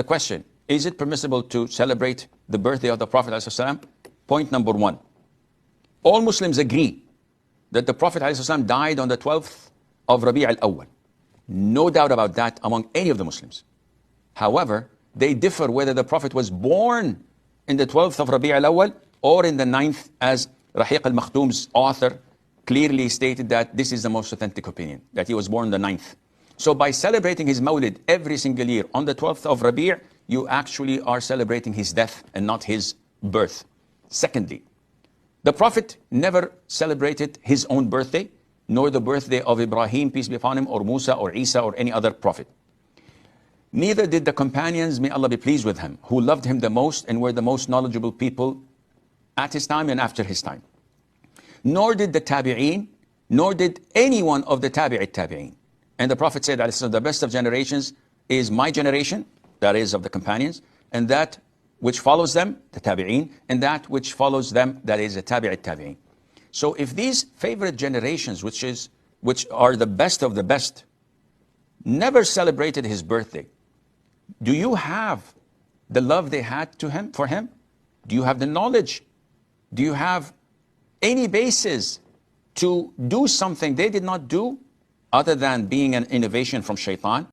the question, is it permissible to celebrate the birthday of the Prophet ﷺ? Point number one, all Muslims agree that the Prophet ﷺ died on the 12th of Rabi' al-Awwal. No doubt about that among any of the Muslims. However, they differ whether the Prophet was born in the 12th of Rabi' al-Awwal or in the 9th, as Rahiq al-Makhtoom's author clearly stated that this is the most authentic opinion, that he was born the 9th. So by celebrating his Maulid every single year on the 12th of Rabi', you actually are celebrating his death and not his birth. Secondly, the Prophet never celebrated his own birthday, nor the birthday of Ibrahim, peace be upon him, or Musa, or Isa, or any other prophet. Neither did the companions, may Allah be pleased with him, who loved him the most and were the most knowledgeable people at his time and after his time. Nor did the tabi'een, nor did anyone of the tabi'in. And the Prophet said, the best of generations is my generation, that is of the companions, and that which follows them, the tabi'een, and that which follows them, that is the tabi'in. So if these favorite generations, which are the best of the best, never celebrated his birthday, do you have the love they had for him? Do you have the knowledge? Do you have any basis to do something they did not do other than being an innovation from shaitan?